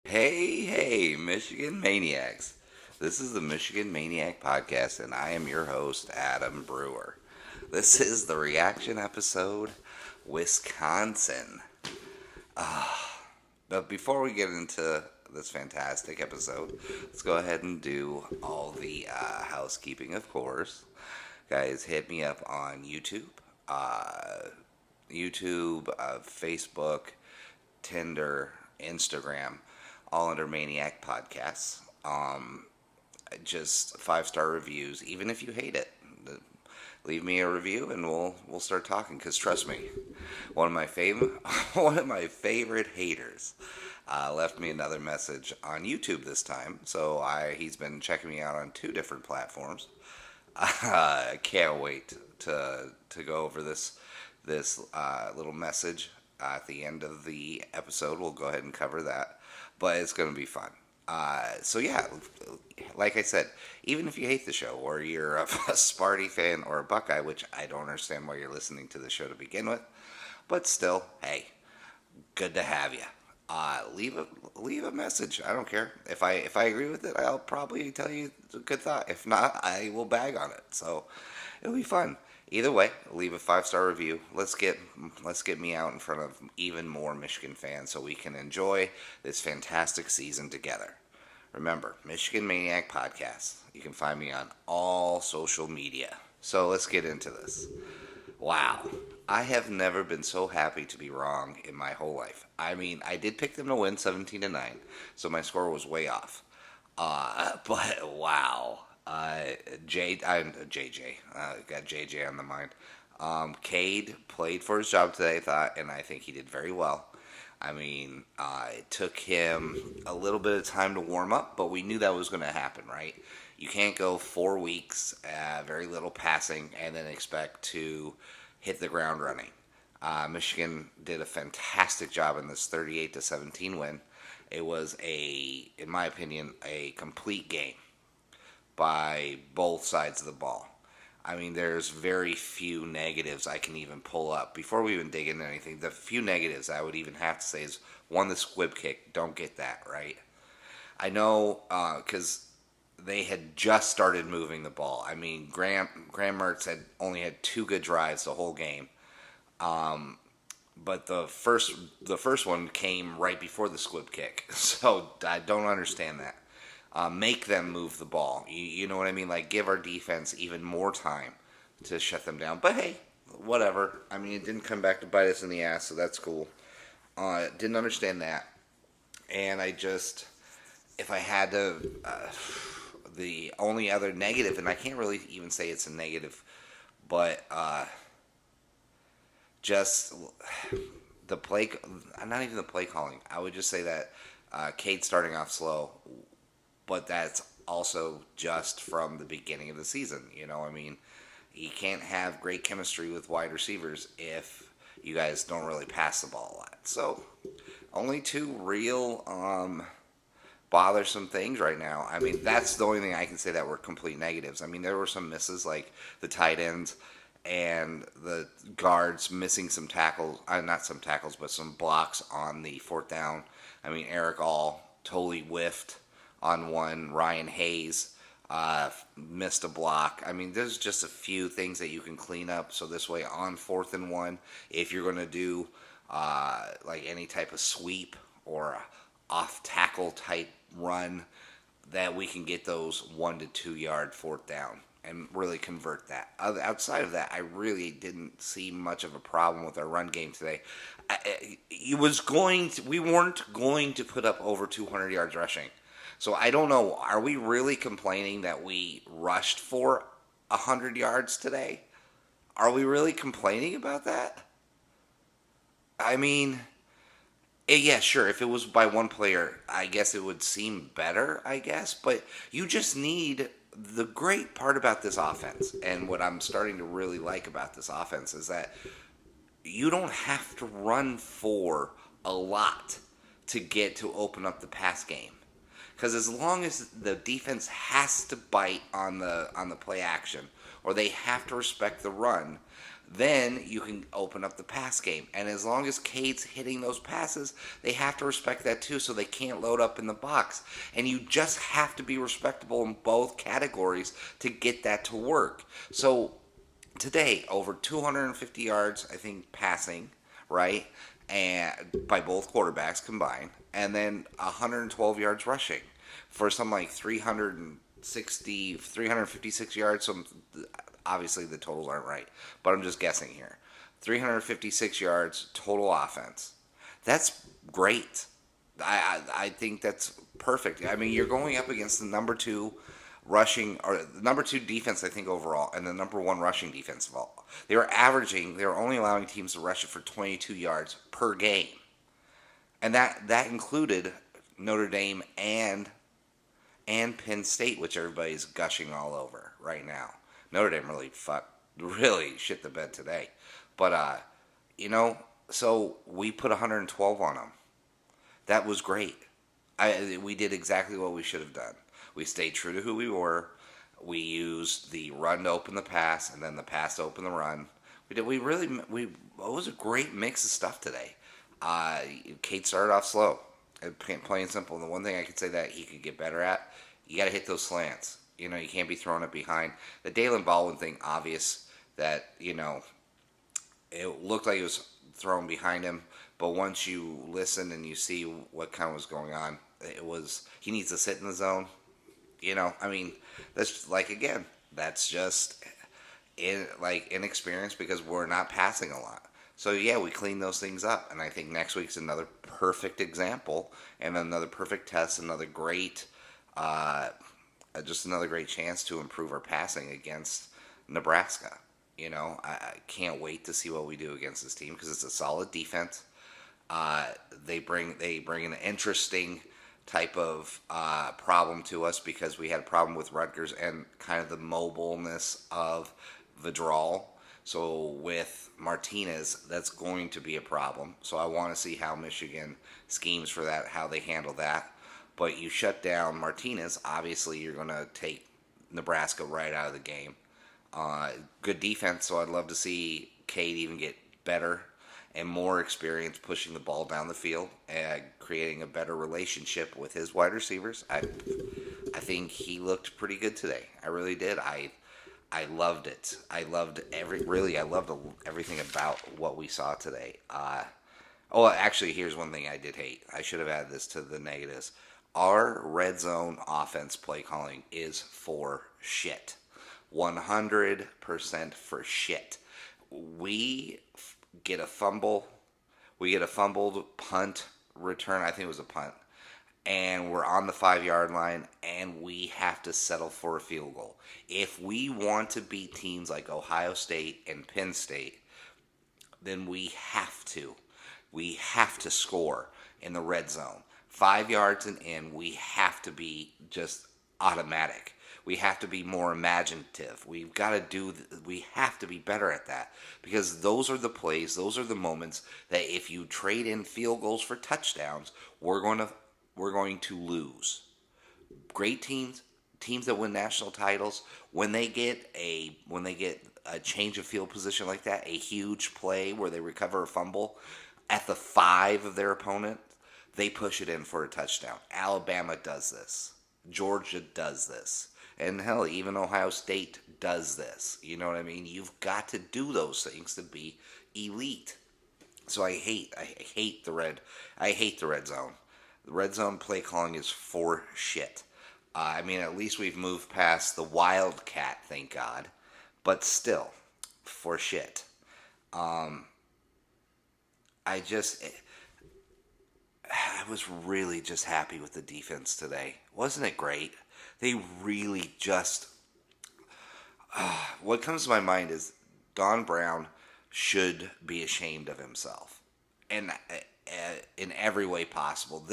Hey, Michigan Maniacs. This is the Michigan Maniac Podcast, and I am your host, Adam Brewer. This is the reaction episode, Wisconsin. But before we get into this fantastic episode, let's go ahead and do all the housekeeping, of course. Guys, hit me up on uh, Facebook, Tinder, Instagram, all under Maniac Podcasts. Just 5-star reviews, even if you hate it. Leave me a review and we'll start talking. Cause trust me, one of my favorite one of my favorite haters left me another message on YouTube this time. So he's been checking me out on 2 different platforms. I can't wait to go over this little message at the end of the episode. We'll go ahead and cover that, but it's going to be fun. So yeah, like I said, even if you hate the show or you're a Sparty fan or a Buckeye, which I don't understand why you're listening to the show to begin with, but still, hey, good to have you. Leave a message. I don't care if I agree with it. I'll probably tell you it's a good thought. If not, I will bag on it. So it'll be fun. Either way, leave a 5-star review. Let's get me out in front of even more Michigan fans so we can enjoy this fantastic season together. Remember, Michigan Maniac Podcast. You can find me on all social media. So let's get into this. Wow. I have never been so happy to be wrong in my whole life. I mean, I did pick them to win 17-9, so my score was way off. But wow. JJ, got JJ on the mind. Cade played for his job today, and I think he did very well. I mean, it took him a little bit of time to warm up, but we knew that was going to happen, right? You can't go 4 weeks, very little passing, and then expect to hit the ground running. Michigan did a fantastic job in this 38-17 win. It was in my opinion, a complete game by both sides of the ball. I mean, there's very few negatives I can even pull up. Before we even dig into anything, the few negatives I would even have to say is, one, the squib kick. Don't get that, right? I know, because they had just started moving the ball. I mean, Graham Mertz had only had 2 good drives the whole game. But the first one came right before the squib kick. So I don't understand that. Make them move the ball. You know what I mean? Like, give our defense even more time to shut them down. But hey, whatever. I mean, it didn't come back to bite us in the ass, so that's cool. Didn't understand that. And if I had to, the only other negative, and I can't really even say it's a negative, but just the play, not even the play calling. I would just say that Cade starting off slow, but that's also just from the beginning of the season. You know, I mean, you can't have great chemistry with wide receivers if you guys don't really pass the ball a lot. So, only 2 real bothersome things right now. I mean, that's the only thing I can say that were complete negatives. I mean, there were some misses, like the tight ends and the guards missing some tackles, not some tackles, but some blocks on the 4th down. I mean, Eric All totally whiffed on one. Ryan Hayes missed a block. I mean, there's just a few things that you can clean up. So this way, on 4th and 1, if you're going to do like any type of sweep or off tackle type run, that we can get those 1 to 2 yard 4th down and really convert that. Outside of that, I really didn't see much of a problem with our run game today. We weren't going to put up over 200 yards rushing. So I don't know, are we really complaining that we rushed for 100 yards today? Are we really complaining about that? I mean, yeah, sure, if it was by one player, I guess it would seem better, I guess. But you just need, the great part about this offense, and what I'm starting to really like about this offense, is that you don't have to run for a lot to get to open up the pass game. Because as long as the defense has to bite on the play action, or they have to respect the run, then you can open up the pass game. And as long as Cade's hitting those passes, they have to respect that too, so they can't load up in the box. And you just have to be respectable in both categories to get that to work. So today, over 250 yards, I think, passing, right? And by both quarterbacks combined, and then 112 yards rushing for some like 356 yards. Some obviously the totals aren't right, but I'm just guessing here. 356 yards total offense. That's great. I think that's perfect. I mean, you're going up against the number 2 rushing, or the number 2 defense, I think, overall, and the number 1 rushing defense of all. They were only allowing teams to rush it for 22 yards per game. And that included Notre Dame and Penn State, which everybody's gushing all over right now. Notre Dame really shit the bed today. But, so we put 112 on them. That was great. We did exactly what we should have done. We stayed true to who we were. We used the run to open the pass, and then the pass to open the run. It was a great mix of stuff today. Kate started off slow, plain and simple. And the one thing I could say that he could get better at, you got to hit those slants. You can't be throwing it behind. The Dalen Baldwin thing, obvious that, it looked like it was thrown behind him. But once you listen and you see what kind of was going on, he needs to sit in the zone. That's like, again, that's just inexperience because we're not passing a lot. So yeah, we clean those things up, and I think next week's another perfect example and another perfect test, another great chance to improve our passing against Nebraska. I can't wait to see what we do against this team because it's a solid defense. They bring an interesting type of problem to us because we had a problem with Rutgers and kind of the mobileness of Vidral. So with Martinez, that's going to be a problem. So I want to see how Michigan schemes for that, how they handle that. But you shut down Martinez, obviously you're going to take Nebraska right out of the game. Good defense, so I'd love to see Cade even get better and more experience pushing the ball down the field and creating a better relationship with his wide receivers. I think he looked pretty good today. I really did. I loved it. I loved everything about what we saw today. Actually, here's one thing I did hate. I should have added this to the negatives. Our red zone offense play calling is for shit. 100% for shit. We get a fumble. We get a fumbled punt return. I think it was a punt. And we're on the 5-yard line, and we have to settle for a field goal. If we want to beat teams like Ohio State and Penn State, then we have to. We have to score in the red zone. 5 yards and in, we have to be just automatic. We have to be more imaginative. We have to be better at that because those are the plays, those are the moments that if you trade in field goals for touchdowns, we're going to lose. Great teams that win national titles, when they get a change of field position like that, a huge play where they recover a fumble at the 5 of their opponent, they push it in for a touchdown. Alabama does this. Georgia does this. And hell, even Ohio State does this. You know what I mean? You've got to do those things to be elite. So I hate the red zone. The red zone play calling is for shit. At least we've moved past the wildcat, thank God. But still, for shit. I was really just happy with the defense today. Wasn't it great? They really just... what comes to my mind is Don Brown should be ashamed of himself. And in every way possible.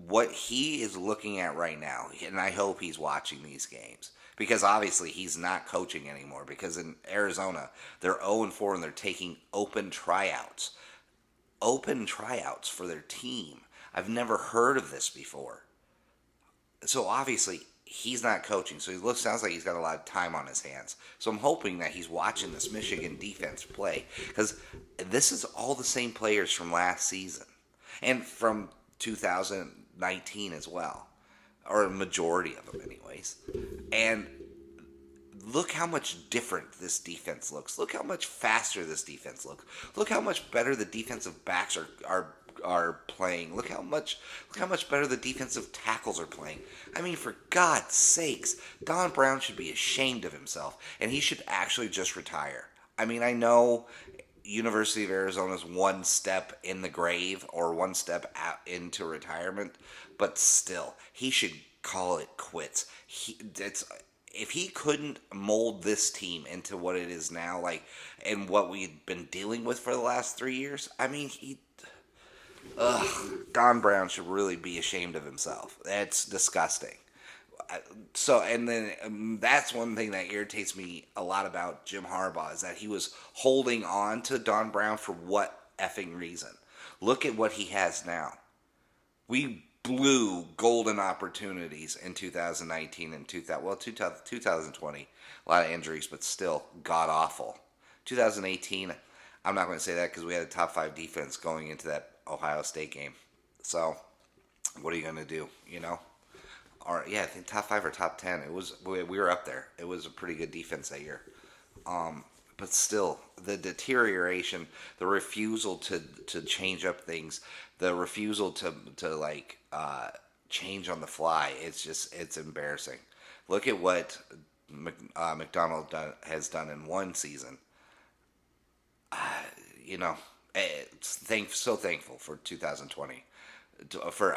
What he is looking at right now, and I hope he's watching these games, because obviously he's not coaching anymore, because in Arizona, they're 0-4 and they're taking open tryouts for their team. I've never heard of this before. So obviously, he's not coaching, so sounds like he's got a lot of time on his hands. So I'm hoping that he's watching this Michigan defense play, because this is all the same players from last season and from 2019 as well, or a majority of them, anyways. And look how much different this defense looks. Look how much faster this defense looks. Look how much better the defensive backs are playing. Look how much better the defensive tackles are playing. I mean, for God's sakes, Don Brown should be ashamed of himself, and he should actually just retire. I mean, I know University of Arizona's one step in the grave or one step out into retirement, but still, he should call it quits. If he couldn't mold this team into what it is now, like, and what we've been dealing with for the last 3 years, I mean, Don Brown should really be ashamed of himself. That's disgusting. So, and then that's one thing that irritates me a lot about Jim Harbaugh, is that he was holding on to Don Brown for what effing reason? Look at what he has now. We blew golden opportunities in 2019 and 2020. A lot of injuries, but still god awful. 2018, I'm not going to say that because we had a top 5 defense going into that Ohio State game. So, what are you going to do? You know? Or yeah, I think top 5 or top 10. We were up there. It was a pretty good defense that year. But still, the deterioration, the refusal to change up things, the refusal to like change on the fly. It's embarrassing. Look at what McDonald has done in one season. You know, so thankful for 2020. For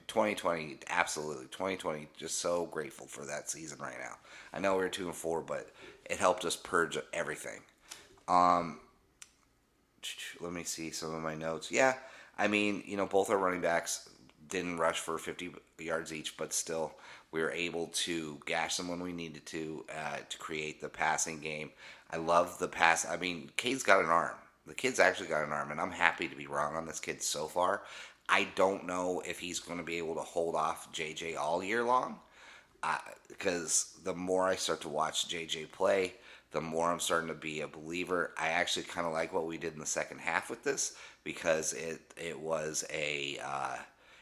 2020, absolutely 2020. Just so grateful for that season right now. I know we were 2-4, but it helped us purge everything. Let me see some of my notes. Yeah, I mean, both our running backs didn't rush for 50 yards each, but still, we were able to gash them when we needed to create the passing game. I love the pass. I mean, Cade's got an arm. The kid's actually got an arm, and I'm happy to be wrong on this kid so far. I don't know if he's going to be able to hold off JJ all year long, because the more I start to watch JJ play, the more I'm starting to be a believer. I actually kind of like what we did in the second half with this, because it was it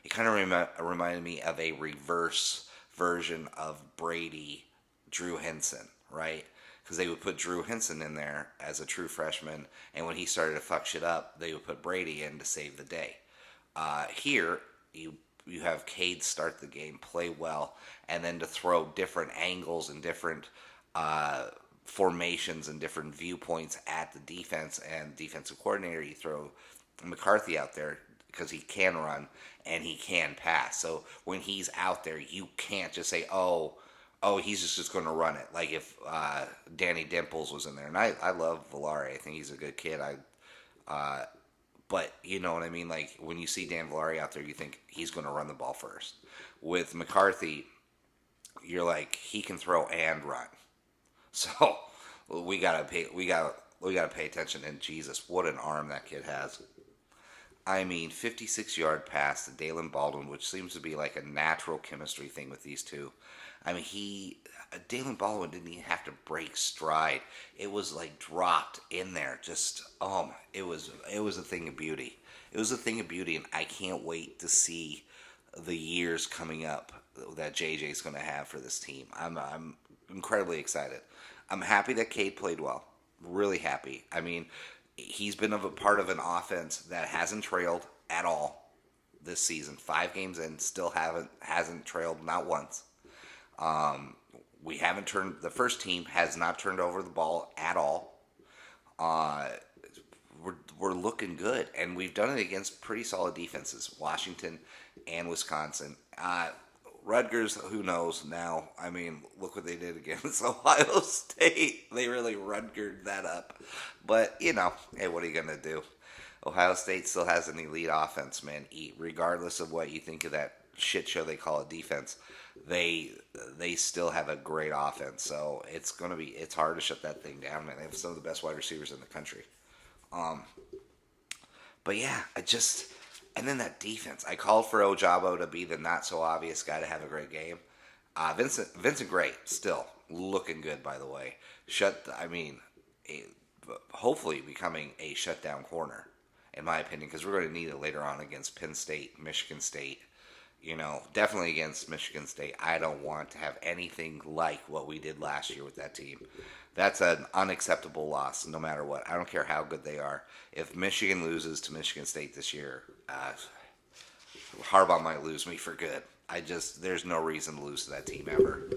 kind of reminded me of a reverse version of Brady, Drew Henson, right? Because they would put Drew Henson in there as a true freshman, and when he started to fuck shit up, they would put Brady in to save the day. Here, you have Cade start the game, play well, and then to throw different angles and different formations and different viewpoints at the defense and defensive coordinator. You throw McCarthy out there because he can run and he can pass. So when he's out there, you can't just say, oh, he's just going to run it. Like if Danny Dimples was in there. And I love Villari. I think he's a good kid. But you know what I mean? Like when you see Dan Villari out there, you think he's going to run the ball first. With McCarthy, you're like, he can throw and run. So we gotta pay attention. And Jesus, what an arm that kid has! I mean, 56-yard pass to Dalen Baldwin, which seems to be like a natural chemistry thing with these two. I mean, Dalen Baldwin didn't even have to break stride. It was like dropped in there. Just, it was a thing of beauty. It was a thing of beauty, and I can't wait to see the years coming up that JJ's going to have for this team. I'm incredibly excited. I'm happy that Cade played well. Really happy. I mean, he's been a part of an offense that hasn't trailed at all this season. 5 games in, still hasn't trailed, not once. The first team has not turned over the ball at all. We're looking good, and we've done it against pretty solid defenses, Washington and Wisconsin. Rutgers, who knows now? I mean, look what they did against Ohio State. They really Rutgered that up. But, hey, what are you going to do? Ohio State still has an elite offense, man. Regardless of what you think of that shit show they call a defense, they still have a great offense. So it's hard to shut that thing down, man. They have some of the best wide receivers in the country. But yeah, and then that defense. I called for Ojabo to be the not so obvious guy to have a great game. Vincent Gray still looking good, by the way. A, hopefully becoming a shutdown corner, in my opinion, because we're going to need it later on against Penn State, Michigan State. Definitely against Michigan State. I don't want to have anything like what we did last year with that team. That's an unacceptable loss, no matter what. I don't care how good they are. If Michigan loses to Michigan State this year, Harbaugh might lose me for good. There's no reason to lose to that team ever.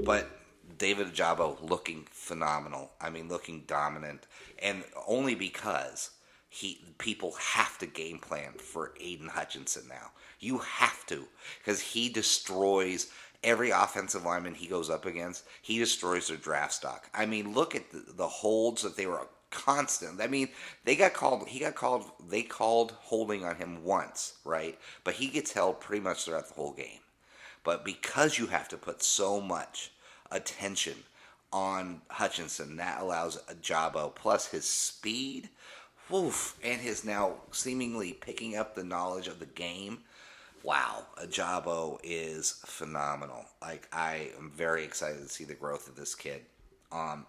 But David Ajabo looking phenomenal. I mean, looking dominant, and only because people have to game plan for Aiden Hutchinson now. You have to, because he destroys every offensive lineman he goes up against. He destroys their draft stock. I mean, look at the holds that they were constant. I mean, they called holding on him once, right? But he gets held pretty much throughout the whole game. But because you have to put so much attention on Hutchinson, that allows Ajabo, plus his speed, and his now seemingly picking up the knowledge of the game. Wow, Ajabo is phenomenal. Like, I am very excited to see the growth of this kid. The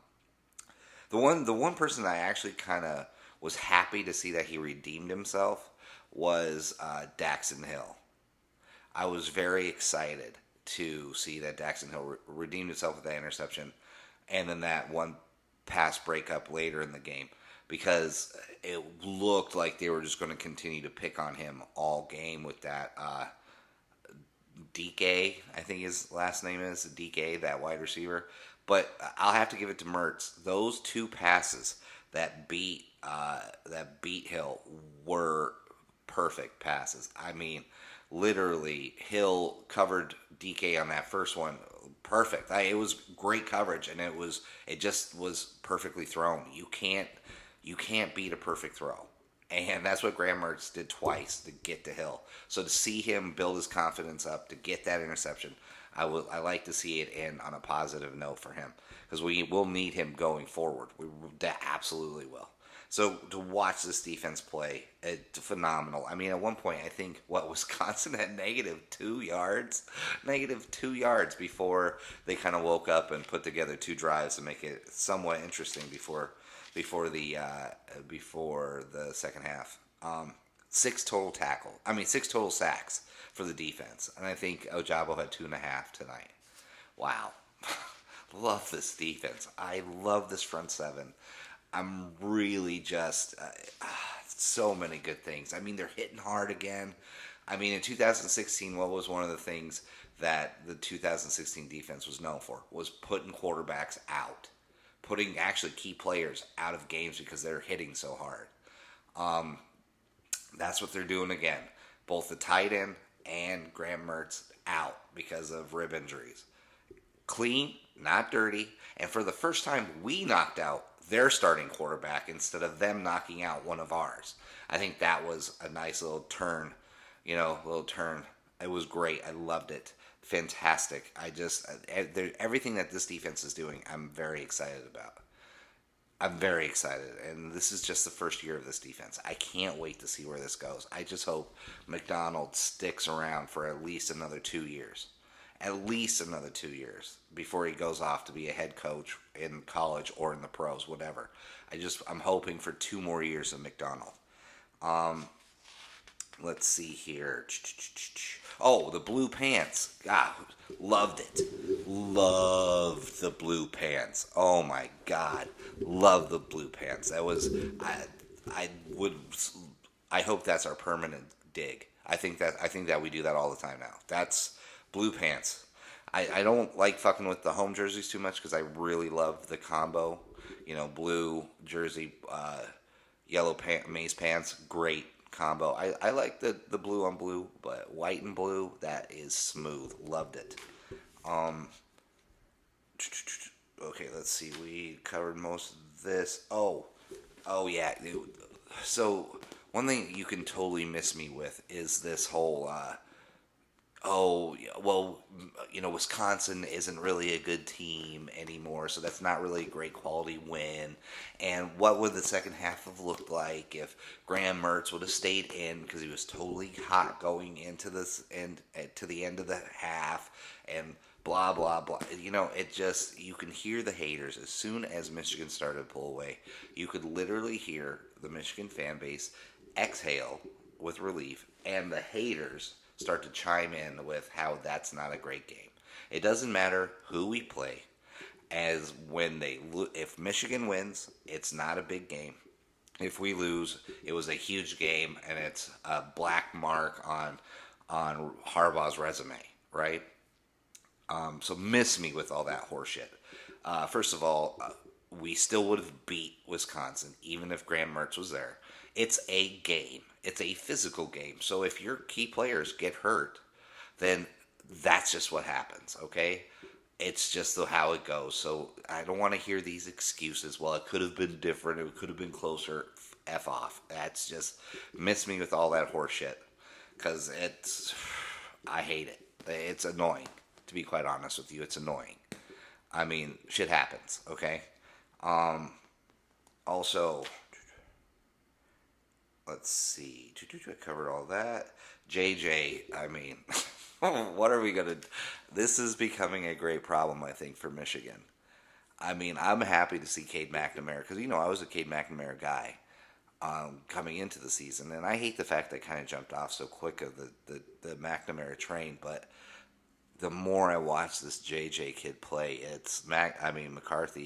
one person I actually kind of was happy to see that he redeemed himself was Daxton Hill. I was very excited to see that Daxton Hill redeemed himself with that interception, and then that one pass breakup later in the game, because it looked like they were just going to continue to pick on him all game with that DK, I think his last name is DK, that wide receiver. But I'll have to give it to Mertz. Those two passes that beat Hill were perfect passes. I mean, literally, Hill covered DK on that first one perfect. It was great coverage, and it just was perfectly thrown. You can't beat a perfect throw. And that's what Graham Mertz did twice to get to Hill. So to see him build his confidence up to get that interception, I like to see it end on a positive note for him, because we will need him going forward. We absolutely will. So to watch this defense play, it's phenomenal. I mean, at one point, I think Wisconsin had -2 yards before they kind of woke up and put together two drives to make it somewhat interesting before the second half. 6 total sacks for the defense, and I think Ojabo had 2.5 tonight. Wow, love this defense. I love this front seven. I'm really just so many good things. I mean, they're hitting hard again. I mean, in 2016, what was one of the things that the 2016 defense was known for was putting quarterbacks out, putting actually key players out of games because they're hitting so hard. That's what they're doing again. Both the tight end and Graham Mertz out because of rib injuries. Clean, not dirty, and for the first time, we knocked out their starting quarterback instead of them knocking out one of ours. I think that was a nice little turn. It was great. I loved it. Fantastic. Everything that this defense is doing, I'm very excited about. I'm very excited, and this is just the first year of this defense. I can't wait to see where this goes. I just hope McDonald sticks around for at least another 2 years. At least another 2 years before he goes off to be a head coach in college or in the pros, whatever. I'm hoping for 2 more years of McDonald. Let's see here. Oh, the blue pants. God, loved it. Loved the blue pants. Oh my God, love the blue pants. That was I hope that's our permanent dig. I think that we do that all the time now. That's blue pants. I don't like fucking with the home jerseys too much because I really love the combo. Blue jersey, yellow maize pants, great combo. I like the blue on blue, but white and blue, that is smooth. Loved it. Okay, let's see. We covered most of this. Oh yeah. So one thing you can totally miss me with is this whole oh, yeah, well, Wisconsin isn't really a good team anymore, so that's not really a great quality win. And what would the second half have looked like if Graham Mertz would have stayed in because he was totally hot going into this and to the end of the half and blah blah blah. It just you can hear the haters as soon as Michigan started to pull away. You could literally hear the Michigan fan base exhale with relief, and the haters start to chime in with how that's not a great game. It doesn't matter who we play, as if Michigan wins, it's not a big game. If we lose, it was a huge game, and it's a black mark on Harbaugh's resume, right? So miss me with all that horseshit. First of all, we still would have beat Wisconsin even if Graham Mertz was there. It's a game. It's a physical game. So if your key players get hurt, then that's just what happens. Okay, it's just how it goes. So I don't want to hear these excuses. Well, it could have been different. It could have been closer. F off. That's just miss me with all that horseshit because I hate it. It's annoying. To be quite honest with you, it's annoying. I mean, shit happens, okay? Also, let's see. I covered all that. JJ, I mean, what are we going to... This is becoming a great problem, I think, for Michigan. I mean, I'm happy to see Cade McNamara, because, I was a Cade McNamara guy coming into the season, and I hate the fact that I kind of jumped off so quick of the McNamara train, but the more I watch this JJ kid play, McCarthy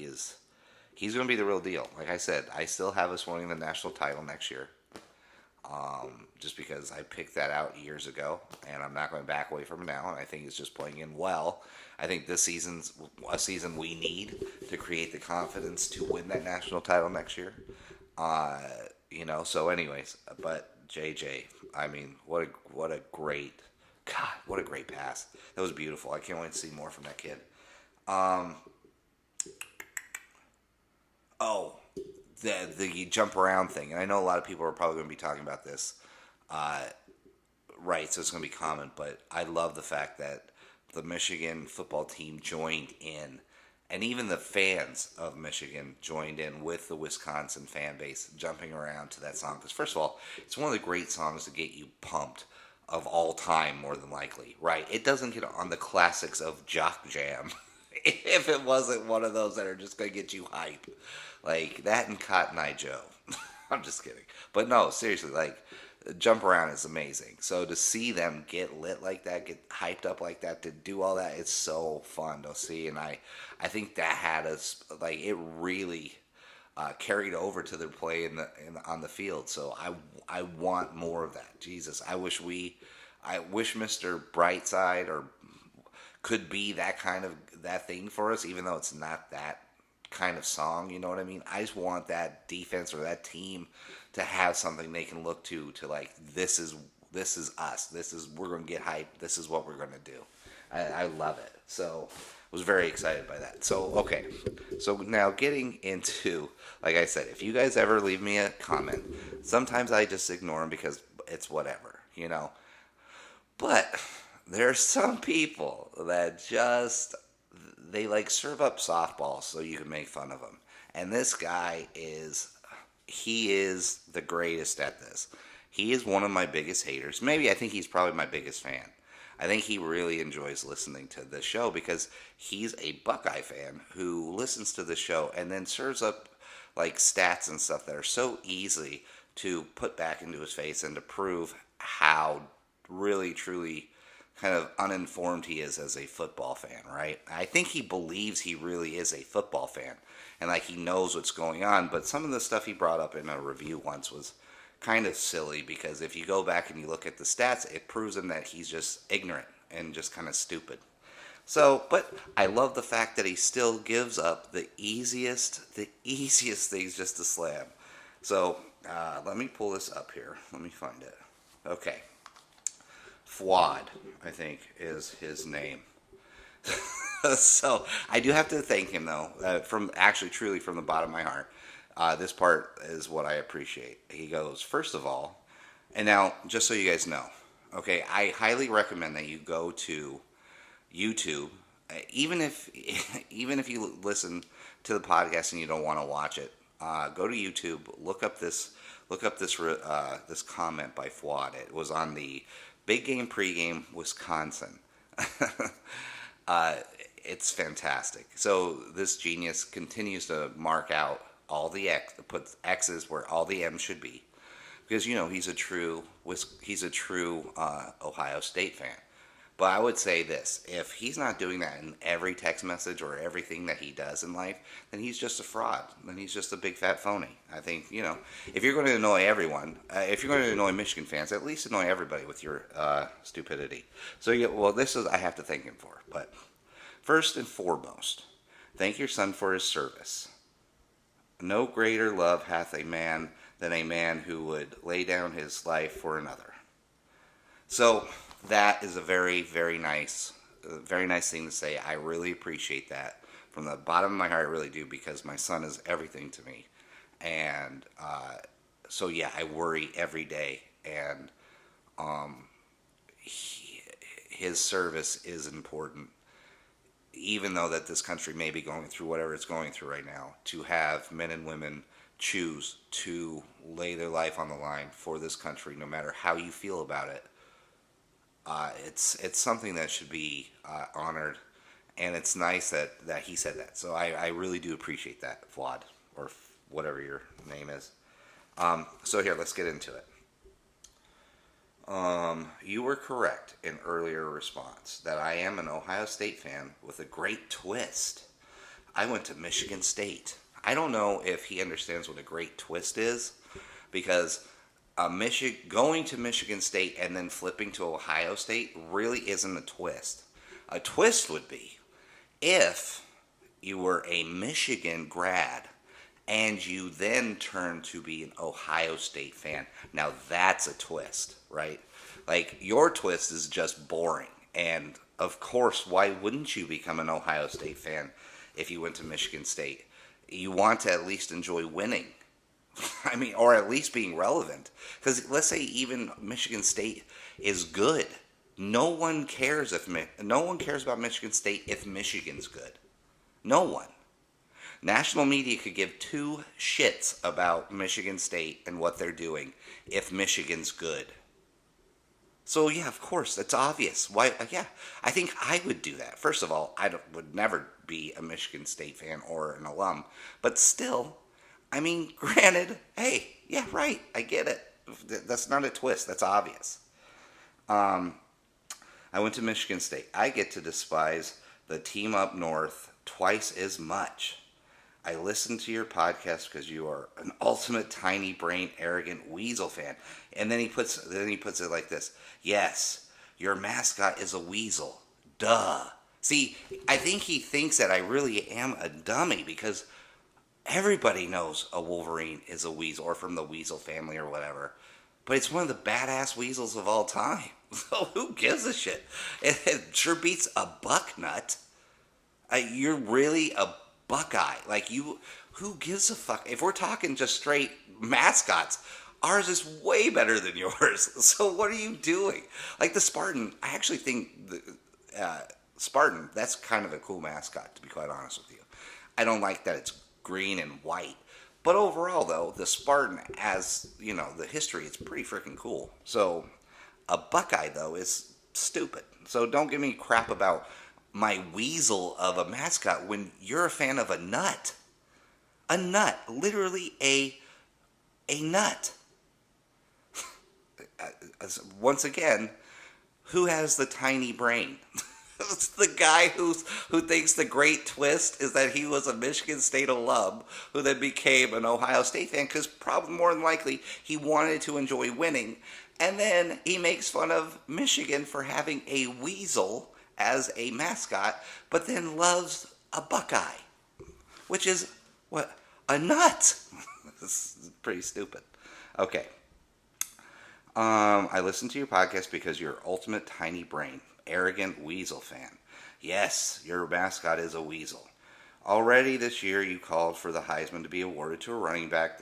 he's going to be the real deal. Like I said, I still have us winning the national title next year. Just because I picked that out years ago, and I'm not going to back away from it now, and I think it's just playing in well. I think this season's a season we need to create the confidence to win that national title next year. So anyways, but JJ, I mean, what a great... God, what a great pass. That was beautiful. I can't wait to see more from that kid. The jump around thing. And I know a lot of people are probably going to be talking about this. Right, so it's going to be common. But I love the fact that the Michigan football team joined in. And even the fans of Michigan joined in with the Wisconsin fan base jumping around to that song. Because first of all, it's one of the great songs to get you pumped of all time, more than likely, right? It doesn't get on the classics of Jock Jam if it wasn't one of those that are just going to get you hype. Like that and Cotton Eye Joe. I'm just kidding. But no, seriously, like Jump Around is amazing. So to see them get lit like that, get hyped up like that, to do all that, it's so fun to see. And I think that had us, like, it really... carried over to their play on the field. So I want more of that. Jesus, I wish Mr. Brightside could be that thing for us, even though it's not that kind of song. You know what I mean? I just want that defense or that team to have something they can look to like, this is us. We're going to get hyped. This is what we're going to do. I love it. So was very excited by that. So, okay. So now getting into, like I said, if you guys ever leave me a comment, sometimes I just ignore them because it's whatever, But there are some people that they like serve up softballs so you can make fun of them. And this guy he is the greatest at this. He is one of my biggest haters. Maybe I think he's probably my biggest fan. I think he really enjoys listening to this show because he's a Buckeye fan who listens to the show and then serves up like stats and stuff that are so easy to put back into his face and to prove how really, truly kind of uninformed he is as a football fan, right? I think he believes he really is a football fan and like he knows what's going on, but some of the stuff he brought up in a review once was kind of silly because if you go back and you look at the stats, it proves him that he's just ignorant and just kind of stupid. So, but I love the fact that he still gives up the easiest things just to slam. So, let me pull this up here. Let me find it. Okay. Fuad, I think, is his name. So, I do have to thank him, though, truly from the bottom of my heart. This part is what I appreciate. He goes, first of all, and now, just so you guys know, Okay, I highly recommend that you go to YouTube, even if even if you listen to the podcast and you don't want to watch it. Go to YouTube, look up this comment by Fuad. It was on the Big Game pregame Wisconsin. uh, it's fantastic. So this genius continues to mark out all the puts X's where all the M's should be, because he's a true Ohio State fan. But I would say this: if he's not doing that in every text message or everything that he does in life, then he's just a fraud. Then he's just a big fat phony. I think, if you're going to annoy everyone, if you're going to annoy Michigan fans, at least annoy everybody with your stupidity. So, this is I have to thank him for. But first and foremost, thank your son for his service. No greater love hath a man than a man who would lay down his life for another. So that is a very, very nice thing to say. I really appreciate that from the bottom of my heart. I really do, because my son is everything to me, and so yeah, I worry every day, and his service is important, even though that this country may be going through whatever it's going through right now. To have men and women choose to lay their life on the line for this country, no matter how you feel about it. It's something that should be honored, and it's nice that he said that. So I really do appreciate that, Vlad, or whatever your name is. So here, let's get into it. You were correct in earlier response that I am an Ohio State fan with a great twist. I went to Michigan State. I don't know if he understands what a great twist is, because going to Michigan State and then flipping to Ohio State really isn't a twist. A twist would be if you were a Michigan grad and you then turned to be an Ohio State fan. Now that's a twist, right? Like, your twist is just boring. And of course, why wouldn't you become an Ohio State fan if you went to Michigan State? You want to at least enjoy winning. I mean, or at least being relevant. Because let's say even Michigan State is good. No one cares about Michigan State if Michigan's good. No one. National media could give two shits about Michigan State and what they're doing if Michigan's good. So yeah, of course, that's obvious. Why? Yeah, I think I would do that. First of all, would never be a Michigan State fan or an alum, but still. I mean, granted, hey, yeah, right, I get it. That's not a twist. That's obvious. I went to Michigan State. I get to despise the team up north twice as much. I listen to your podcast because you are an ultimate tiny brain, arrogant weasel fan. And then he puts it like this: yes, your mascot is a weasel. Duh. See, I think he thinks that I really am a dummy, because everybody knows a Wolverine is a weasel, or from the weasel family or whatever. But it's one of the badass weasels of all time. So who gives a shit? It sure beats a bucknut. You're really a Buckeye. Like, who gives a fuck? If we're talking just straight mascots, ours is way better than yours. So what are you doing? Like the Spartan, I actually think the Spartan, that's kind of a cool mascot, to be quite honest with you. I don't like that it's green and white. But overall, though, the Spartan, as, the history, it's pretty freaking cool. So a Buckeye, though, is stupid. So don't give me crap about my weasel of a mascot when you're a fan of a nut. A nut. Literally a nut. Once again, who has the tiny brain? It's the guy who thinks the great twist is that he was a Michigan State alum who then became an Ohio State fan, because probably more than likely he wanted to enjoy winning. And then he makes fun of Michigan for having a weasel as a mascot, but then loves a Buckeye, which is, what, a nut. This is pretty stupid. Okay. I listen to your podcast because you're ultimate tiny brain, arrogant weasel fan. Yes, your mascot is a weasel. Already this year you called for the Heisman to be awarded to a running back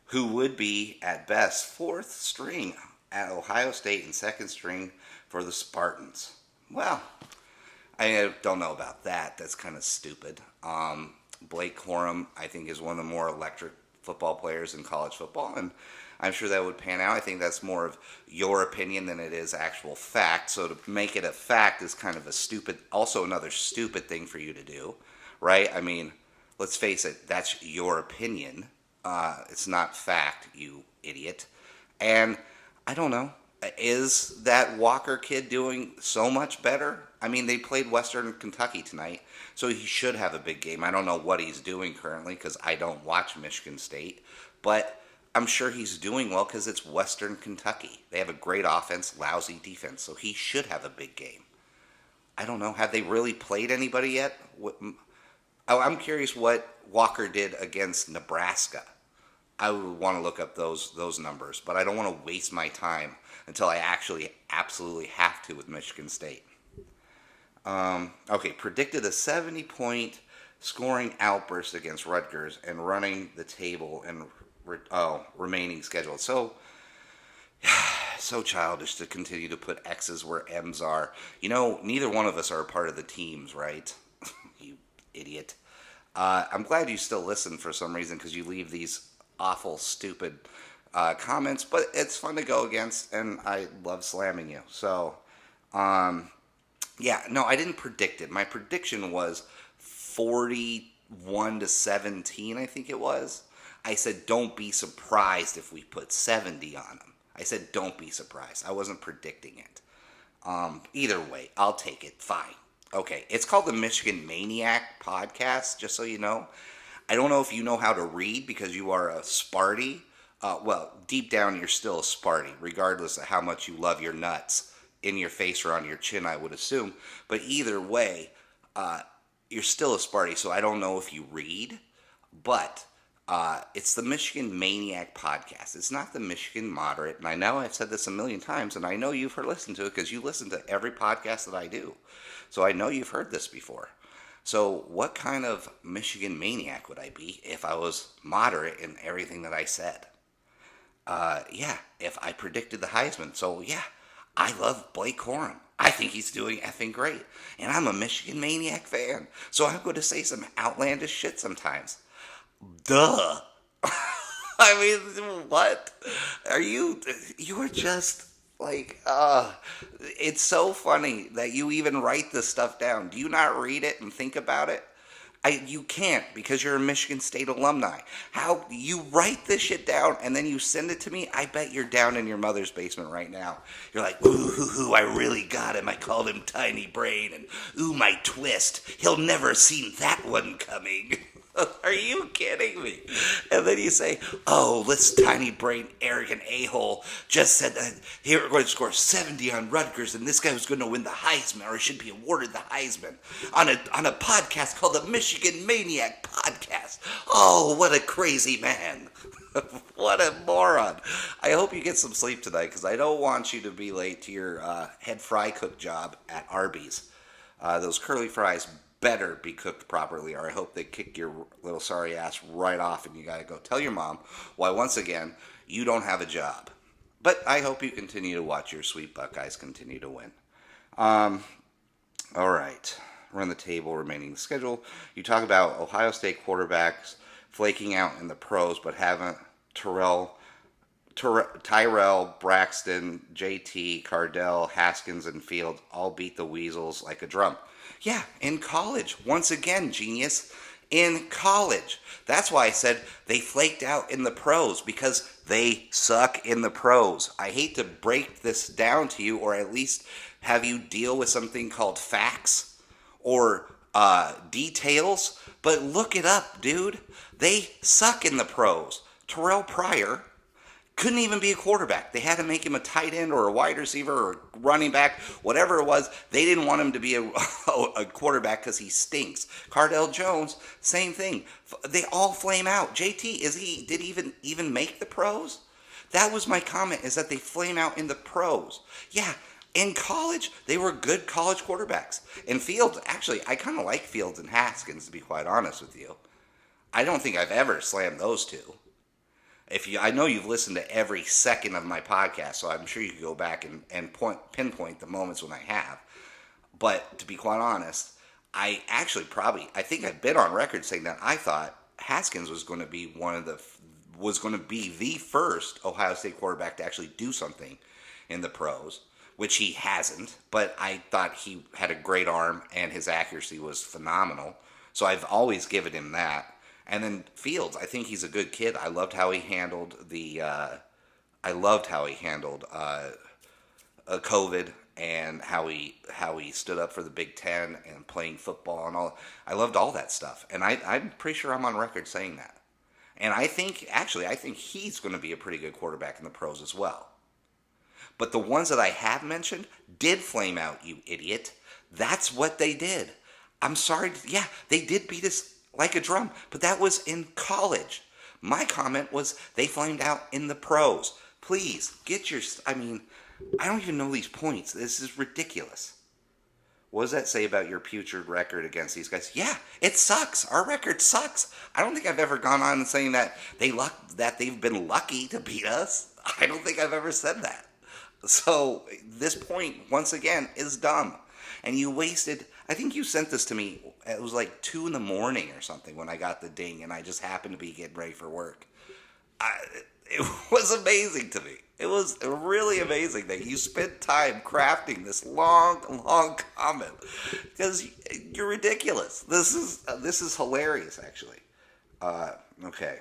who would be at best fourth string at Ohio State in second string for the Spartans. Well, I don't know about that. That's kind of stupid. Blake Corum, I think, is one of the more electric football players in college football, and I'm sure that would pan out. I think that's more of your opinion than it is actual fact. So to make it a fact is kind of a stupid, also another stupid thing for you to do, right? I mean, let's face it, that's your opinion. It's not fact, you idiot. And I don't know, is that Walker kid doing so much better? I mean, they played Western Kentucky tonight, so he should have a big game. I don't know what he's doing currently because I don't watch Michigan State, but I'm sure he's doing well because it's Western Kentucky. They have a great offense, lousy defense, so he should have a big game. I don't know. Have they really played anybody yet? I'm curious what Walker did against Nebraska. I would want to look up those numbers, but I don't want to waste my time until I actually absolutely have to with Michigan State. Okay, predicted a 70-point scoring outburst against Rutgers and running the table and remaining scheduled. So childish to continue to put X's where M's are. You know, neither one of us are a part of the teams, right? You idiot. I'm glad you still listen for some reason because you leave these awful, stupid comments, but it's fun to go against, and I love slamming you. So, yeah, no, I didn't predict it. My prediction was 41-17, I think it was. I said, don't be surprised if we put 70 on them. I said, don't be surprised. I wasn't predicting it. Either way, I'll take it. Fine. Okay, it's called the Michigan Maniac Podcast, just so you know. I don't know if you know how to read because you are a Sparty. Well, deep down, you're still a Sparty, regardless of how much you love your nuts in your face or on your chin, I would assume. But either way, you're still a Sparty, so I don't know if you read. But it's the Michigan Maniac Podcast. It's not the Michigan Moderate. And I know I've said this a million times, and I know you've listened to it because you listen to every podcast that I do. So I know you've heard this before. So what kind of Michigan maniac would I be if I was moderate in everything that I said? Yeah, if I predicted the Heisman. So yeah, I love Blake Corum. I think he's doing effing great. And I'm a Michigan Maniac fan. So I'm going to say some outlandish shit sometimes. Duh. I mean, what? You are just like, it's so funny that you even write this stuff down. Do you not read it and think about it? You can't because you're a Michigan State alumni. How you write this shit down and then you send it to me? I bet you're down in your mother's basement right now. You're like, ooh, I really got him. I called him Tiny Brain, and ooh, my twist. He'll never seen that one coming. Are you kidding me? And then you say, oh, this Tiny Brain, arrogant a-hole just said that he was going to score 70 on Rutgers and this guy was going to win the Heisman, or should be awarded the Heisman on a podcast called the Michigan Maniac Podcast. Oh, what a crazy man. What a moron. I hope you get some sleep tonight because I don't want you to be late to your head fry cook job at Arby's. Those curly fries better be cooked properly, or I hope they kick your little sorry ass right off and you gotta go tell your mom why once again you don't have a job. But I hope you continue to watch your sweet Buckeyes continue to win. All right, run the table, remaining the schedule. You talk about Ohio State quarterbacks flaking out in the pros, but haven't Tyrell, Braxton, JT, Cardell, Haskins, and Fields all beat the Weasels like a drum. Yeah, in college. Once again, genius. In college. That's why I said they flaked out in the pros, because they suck in the pros. I hate to break this down to you, or at least have you deal with something called facts or details, but look it up, dude. They suck in the pros. Terrell Pryor couldn't even be a quarterback. They had to make him a tight end or a wide receiver or running back, whatever it was. They didn't want him to be a quarterback because he stinks. Cardell Jones, same thing. They all flame out. JT, did he even make the pros? That was my comment, is that they flame out in the pros. Yeah, in college, they were good college quarterbacks. And Fields, actually, I kind of like Fields and Haskins, to be quite honest with you. I don't think I've ever slammed those two. I know you've listened to every second of my podcast, so I'm sure you could go back and pinpoint the moments when I have. But to be quite honest, I think I've been on record saying that I thought Haskins was going to be the first Ohio State quarterback to actually do something in the pros, which he hasn't. But I thought he had a great arm and his accuracy was phenomenal. So I've always given him that. And then Fields, I think he's a good kid. I loved how he handled COVID and how he stood up for the Big Ten and playing football and all. I loved all that stuff, and I'm pretty sure I'm on record saying that. And I think he's going to be a pretty good quarterback in the pros as well. But the ones that I have mentioned did flame out, you idiot. That's what they did. I'm sorry. Yeah, they did beat us like a drum, but that was in college. My comment was they flamed out in the pros. Please, I don't even know these points. This is ridiculous. What does that say about your putrid record against these guys? Yeah, it sucks. Our record sucks. I don't think I've ever gone on and saying that they've been lucky to beat us. I don't think I've ever said that. So this point, once again, is dumb. And you wasted, I think you sent this to me, it was like 2 a.m. or something when I got the ding and I just happened to be getting ready for work. It was amazing to me. It was really amazing that you spent time crafting this long comment because you're ridiculous. This is hilarious, actually. Okay.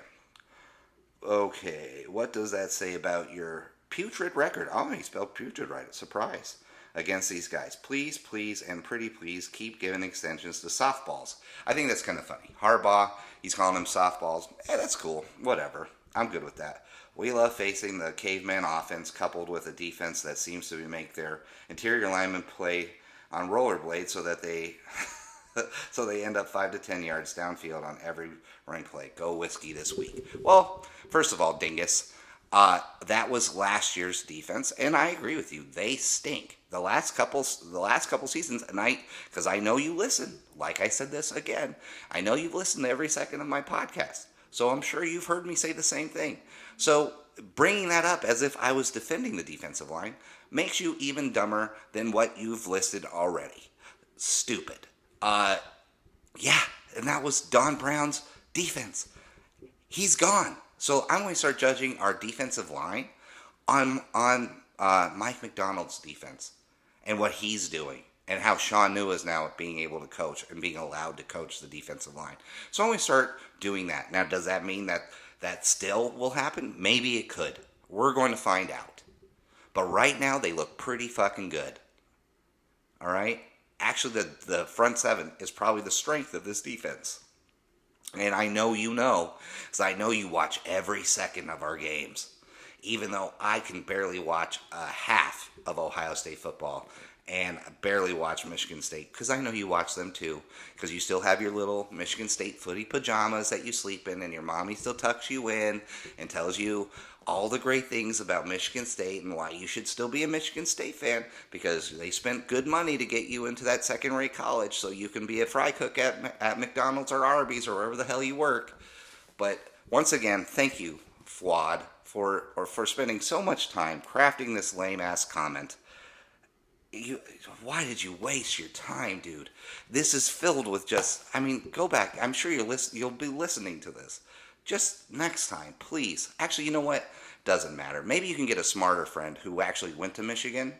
What does that say about your putrid record? Oh, he spelled putrid right. Surprise. Against these guys. Please, and pretty please keep giving extensions to softballs. I think that's kind of funny. Harbaugh, he's calling them softballs. That's cool. Whatever. I'm good with that. We love facing the caveman offense coupled with a defense that seems to make their interior linemen play on rollerblades so that they end up 5 to 10 yards downfield on every running play. Go Whiskey this week. Well, first of all, dingus, that was last year's defense, and I agree with you. They stink. The last couple seasons, and because I know you listen. Like I said this again, I know you've listened to every second of my podcast, so I'm sure you've heard me say the same thing. So bringing that up as if I was defending the defensive line makes you even dumber than what you've listed already. Stupid. Yeah, and that was Don Brown's defense. He's gone. So I'm going to start judging our defensive line on Mike McDonald's defense and what he's doing and how Sean New is now being able to coach and being allowed to coach the defensive line. So I'm going to start doing that. Now, does that mean that still will happen? Maybe it could. We're going to find out. But right now, they look pretty fucking good. All right? Actually, the front seven is probably the strength of this defense. And I know you know, because I know you watch every second of our games, even though I can barely watch a half of Ohio State football and barely watch Michigan State, because I know you watch them too, because you still have your little Michigan State footy pajamas that you sleep in, and your mommy still tucks you in and tells you all the great things about Michigan State and why you should still be a Michigan State fan, because they spent good money to get you into that second-rate college so you can be a fry cook at McDonald's or Arby's or wherever the hell you work. But once again, thank you, Fuad, for spending so much time crafting this lame-ass comment. Why did you waste your time, dude? This is filled with go back. I'm sure you'll be listening to this. Just next time, please. Actually, you know what? Doesn't matter. Maybe you can get a smarter friend who actually went to Michigan,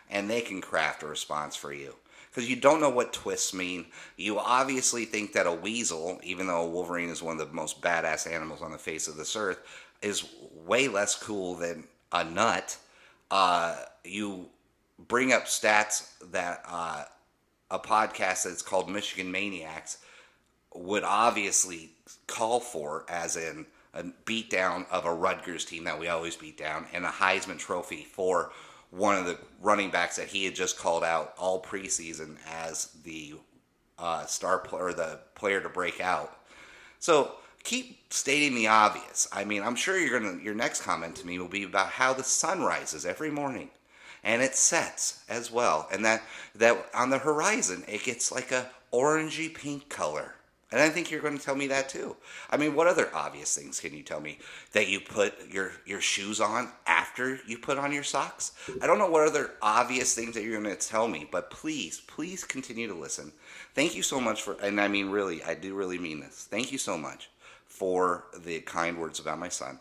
and they can craft a response for you. Because you don't know what twists mean. You obviously think that a weasel, even though a wolverine is one of the most badass animals on the face of this earth, is way less cool than a nut. You bring up stats that a podcast that's called Michigan Maniacs would obviously call for, as in a beatdown of a Rutgers team that we always beat down, and a Heisman Trophy for one of the running backs that he had just called out all preseason as the star player, or the player to break out. So keep stating the obvious. I mean, I'm sure your next comment to me will be about how the sun rises every morning, and it sets as well, and that on the horizon it gets like a orangey pink color. And I think you're going to tell me that too. I mean, what other obvious things can you tell me? That you put your shoes on after you put on your socks? I don't know what other obvious things that you're going to tell me, but please, please continue to listen. Thank you so much for, and I mean, really, I do really mean this. Thank you so much for the kind words about my son.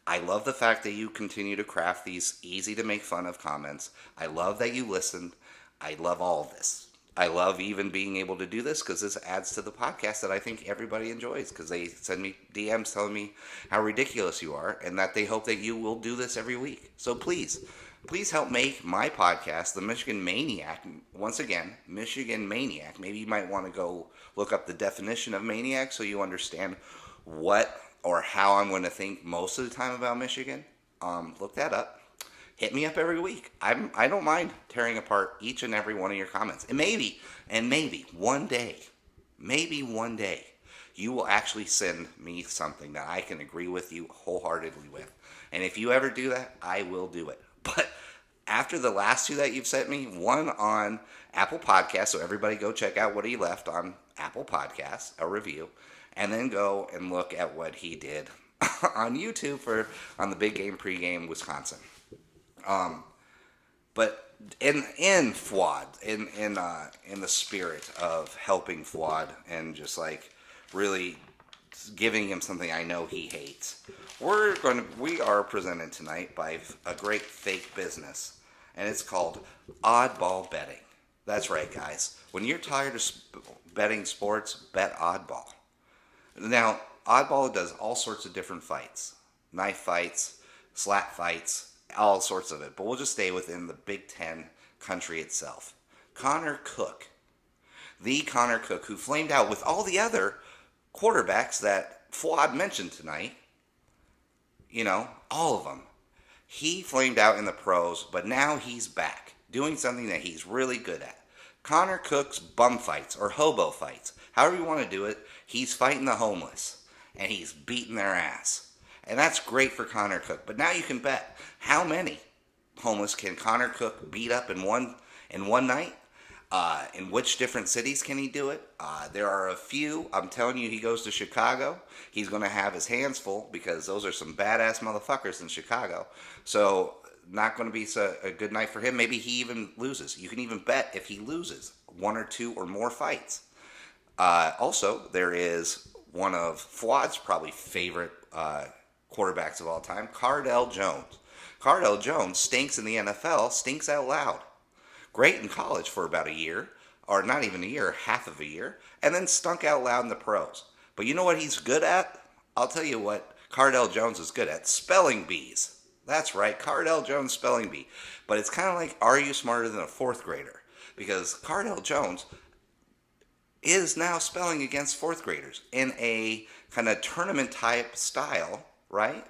I love the fact that you continue to craft these easy to make fun of comments. I love that you listen. I love all of this. I love even being able to do this because this adds to the podcast that I think everybody enjoys, because they send me DMs telling me how ridiculous you are and that they hope that you will do this every week. So please help make my podcast, The Michigan Maniac, once again, Michigan Maniac. Maybe you might want to go look up the definition of maniac so you understand what or how I'm going to think most of the time about Michigan. Look that up. Hit me up every week. I don't mind tearing apart each and every one of your comments. And maybe one day, you will actually send me something that I can agree with you wholeheartedly with. And if you ever do that, I will do it. But after the last two that you've sent me, one on Apple Podcasts, so everybody go check out what he left on Apple Podcasts, a review, and then go and look at what he did on YouTube on the Big Game Pregame Wisconsin. But in Fuad, in the spirit of helping Fuad and just like really giving him something I know he hates, we are presented tonight by a great fake business, and it's called Oddball Betting. That's right, guys. When you're tired of betting sports, bet Oddball. Now, Oddball does all sorts of different fights, knife fights, slap fights, all sorts of it, but we'll just stay within the Big Ten country itself. Connor Cook, who flamed out with all the other quarterbacks that Fuad mentioned tonight, all of them. He flamed out in the pros, but now he's back doing something that he's really good at. Connor Cook's bum fights or hobo fights, however you want to do it, he's fighting the homeless and he's beating their ass. And that's great for Connor Cook. But now you can bet how many homeless can Connor Cook beat up in one night? In which different cities can he do it? There are a few. I'm telling you, he goes to Chicago. He's going to have his hands full because those are some badass motherfuckers in Chicago. So not going to be a good night for him. Maybe he even loses. You can even bet if he loses one or two or more fights. Also, there is one of Fuad's probably favorite quarterbacks of all time, Cardell Jones. Cardell Jones stinks in the NFL, stinks out loud. Great in college for about a year, or not even a year, half of a year, and then stunk out loud in the pros. But you know what he's good at? I'll tell you what Cardell Jones is good at. Spelling bees. That's right, Cardell Jones spelling bee. But it's kind of like, are you smarter than a fourth grader? Because Cardell Jones is now spelling against fourth graders in a kind of tournament type style, right?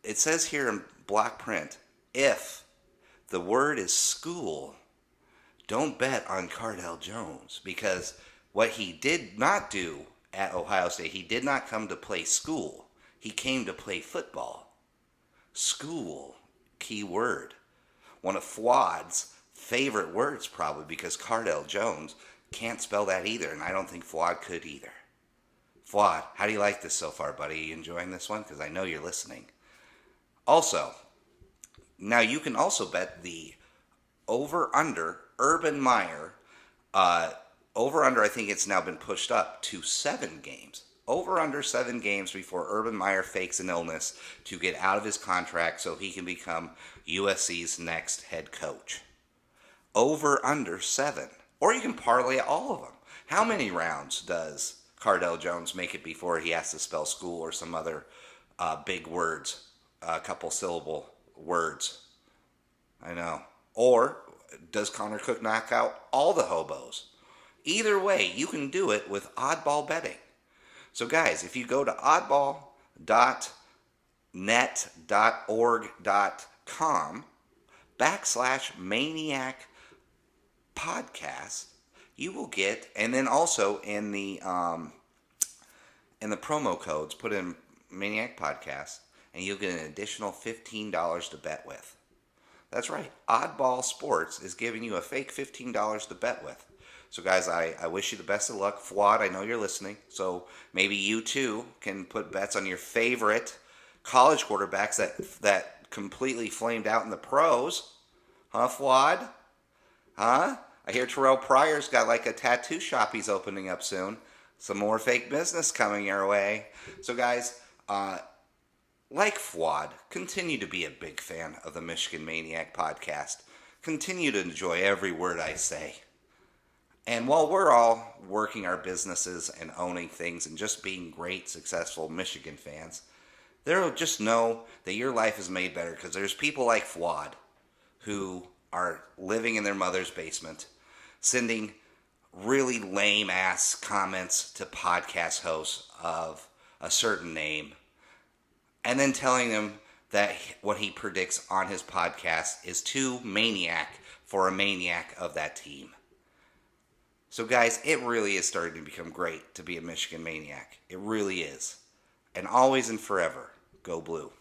It says here in block print, if the word is school, don't bet on Cardell Jones, because what he did not do at Ohio State, he did not come to play school. He came to play football. School, key word. One of Fuad's favorite words probably, because Cardell Jones can't spell that either, and I don't think Fuad could either. Fuad, how do you like this so far, buddy? Are you enjoying this one? Because I know you're listening. Also, now you can also bet the over-under Urban Meyer. Over-under, I think it's now been pushed up to 7 games. Over-under 7 games before Urban Meyer fakes an illness to get out of his contract so he can become USC's next head coach. Over-under 7. Or you can parlay all of them. How many rounds does Cardell Jones make it before he has to spell school or some other big words, a couple syllable words? I know. Or does Connor Cook knock out all the hobos? Either way, you can do it with oddball betting. So guys, if you go to oddball.net.org.com/maniac podcast, you will get, and then also in the promo codes, put in Maniac Podcast, and you'll get an additional $15 to bet with. That's right. Oddball Sports is giving you a fake $15 to bet with. So, guys, I wish you the best of luck. Fuad, I know you're listening. So maybe you, too, can put bets on your favorite college quarterbacks that completely flamed out in the pros. Huh, Fuad? Huh? I hear Terrell Pryor's got like a tattoo shop he's opening up soon. Some more fake business coming your way. So, guys, like Fuad, continue to be a big fan of the Michigan Maniac podcast. Continue to enjoy every word I say. And while we're all working our businesses and owning things and just being great, successful Michigan fans, just know that your life is made better because there's people like Fuad who are living in their mother's basement, sending really lame-ass comments to podcast hosts of a certain name, and then telling them that what he predicts on his podcast is too maniac for a maniac of that team. So, guys, it really is starting to become great to be a Michigan Maniac. It really is. And always and forever, go blue.